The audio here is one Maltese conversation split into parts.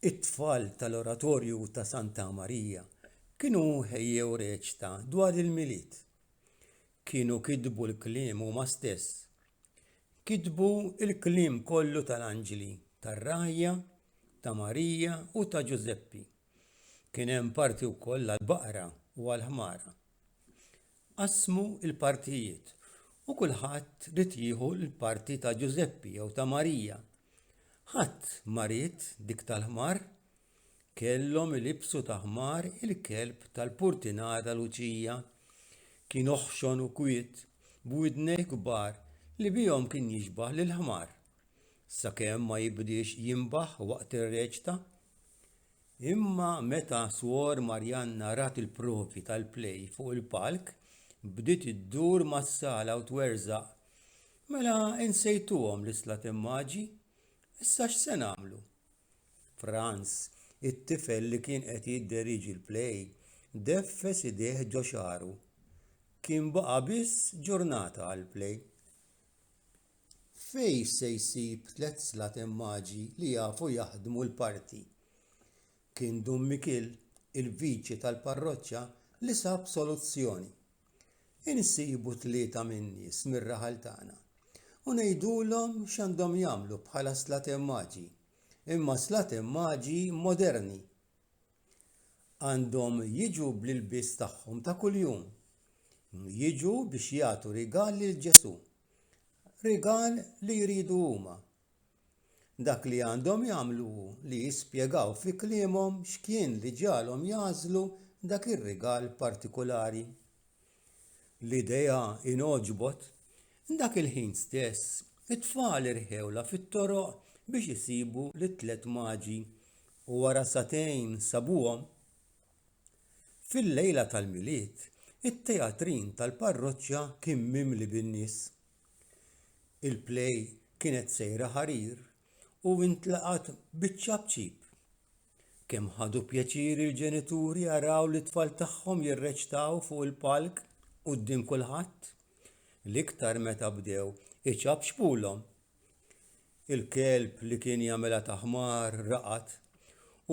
It-tfal tal-oratorju ta' Santa Marija kienu ħejjew reċta dwar il-miliet. Kienu kitbu l-kliem huma stess. Kitbu il-kliem kollu tal-anġli, tar-Rajja, ta' Marija u ta' Ġuseppi. Kien hemm parti wkoll għall-baqra u għall-ħmara. Qasmu il-partijiet u kulħadd rid jieħu l-parti ta' Ġuseppi jew ta' Marija. Ħadd marit dik tal-ħmar, kellhom ilibsu ta' ħmar il-kelb tal-Purtinata Luċija. Kien oħxon u kwiet b'widnej kbar li bihom kien jixbaħ lill-ħmar. Sakemm ma jibdiex jinbaħ waqt ir-reċta. Imma meta Suor Marjanna rat il-provi tal-plej fuq il-palk, bdiet iddur mas-sala u twerżaq. Mela insejtuhom l-islat immaġi, issa x'se nagħmlu? Franz, it-tifel li kien qed jidderriġi l-plej, deffes idejh ġo xaru. Kien baqa' biss ġurnata għall-plej. Fejn se jsib 3 slat immaġi li jafu jaħdmu l-parti? Kien Dun Mikil, il-viċi tal-parroċċja, li sab soluzzjoni. Insibu 3 min-nies mir-raħal tagħna u ngħidulhom x'għandhom jagħmlu bħala slat immaġi, imma slat immaġi moderni. Għandhom jiġu bl-ilbies tagħhom ta' kuljum. Jiġu biex jagħtu rigal lil Ġesu. Rigal li jridu huma. Dak li għandhom jagħmlu li jispjegaw fi kliemhom x'kien li ġalhom jażlu dak ir-rigal partikulari. L-idea inogħġbot. Dak il-ħin stess, it-tfal irħewla fit-toroq biex isibu l-3 maġi u wara satejn sabuhom. Fil-lejla tal-miliet, it-teatrin tal-parroċċja kien mimli bin-nies. Il-plej kienet sejra ħarir u intlaqat biċ-ċabċib. Kemm ħadu pjaċir il-ġenituri jaraw li t-tfal tagħhom jirreċtaw fuq il-palk quddiem kulħadd. L-iktar meta bdew iċabxpulhom. Il-kelb li kien jagħmilha ta' ħmar raqat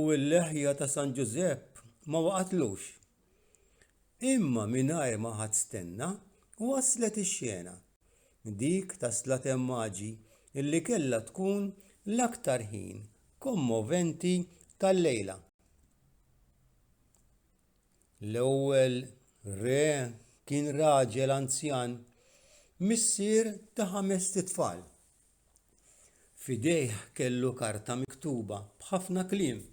u l-leħja ta' San Ġusepp ma waqatlux. Imma mingħajr ma ħadd stenna waslet ix-xena. Dik ta' slat immaġi illi kellha tkun l-aktar ħin kommoventi tal-lejla. L-ewwel re kien raġel anzjan missier ta' 5 tfal. F'idejh kellu karta miktuba b'ħafna kliem.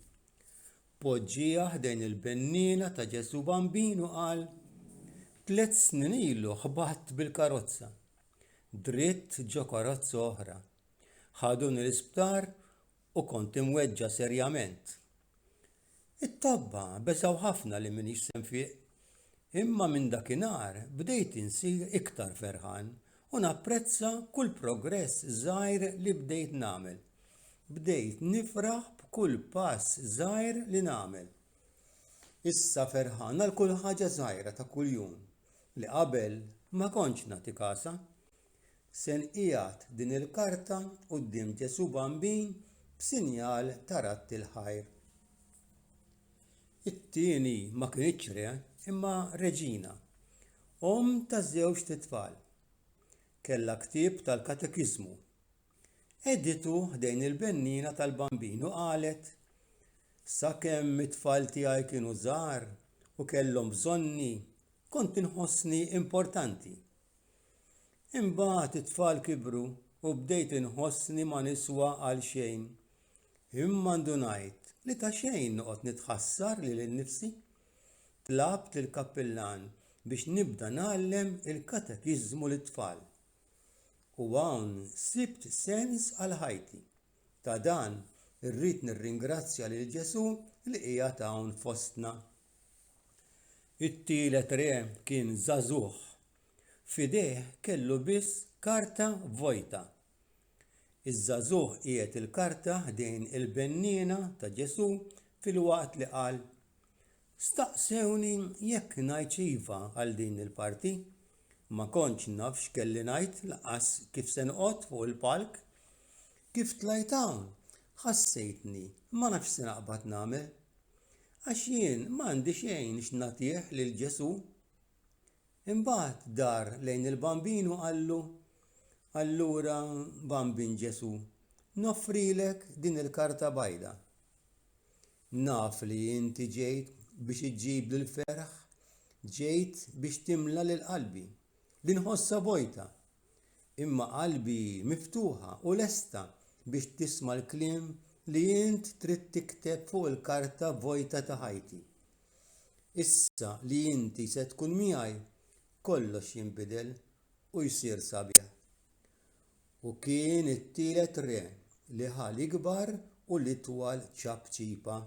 Poġġiha ħdejn il-bennina ta' Ġesu Bambin u qal: 3 snin ilu ħbatt bil-karozza. Dritt ġo karozza oħra. Ħaduni l-isptar u kont imweġġa serjament. It-tobba besaw ħafna li minix senfiq. Imma minn dakinhar bdejt insir iktar ferħan u napprezza kull progress żgħir li bdejt nagħmel. Bdejt nifraħ b'kull pass żgħir li nagħmel. Issa ferħan għal kull ħaġa żgħira ta' kuljum li qabel ma kontx nagħti kasa. Se nqiegħed din il-karta quddiem Ġesu Bambin b'sinjal ta' ratti l-ħajr. It-tieni ma kienitx re imma Reġina, ta' 2 titfal. Kellha ktieb tal-katekiżmu. Editu ħdejn il-bennina tal-Bambin u qalet: sakemm it-tfal tiegħi kienu żgħar u kellhom bżonni, kont inħossni importanti. Imbagħad it-tfal kibru u bdejt inħossni ma niswa għal xejn. Imma ndunajt li ta' xejn noqgħod nitħassar lil innifsi. Tlabt lill-kappillan biex nibda nagħallem il-katekiżmu lit-tfal. U hawn sibt sens għal ħajti. Ta' dan irrid nirringrazzja lil Ġesu li qiegħed hawn fostna. It-tielet re kien żagħżugħ. F'idejh kellu biss karta vojta. Iż-żagħżugħ qiegħed il-karta ħdejn il-bennina ta' Ġesu filwaqt li qal: staqsewni jekk ngħid iva għal din il-parti. Ma kontx naf x'kelli ngħid lanqas kif se noqgħod fuq il-palk. Kif tlajt hawn ħassejtni ma nafx se naqbad nagħmel għax jien m'għandi xejn x'nagħtih lil Ġesu. Imbagħad dar lejn il-bambinu qallu: Allura bambin Ġesu, noffrilek din il-karta bajda. Naf li inti ġejt biex iġġib lil ferħ, ġejt biex timla lil qalbi li nħossha vojta. Imma qalbi miftuħa u lesta biex tisma' l-kliem li int trid tikteb fuq il-karta vojta ta' ħajti. Issa li inti se tkun miegħi, kollox jinbidel u jsir sabiħ. U kien it-tielet re li ħal ikbar u l-itwal ċabċipa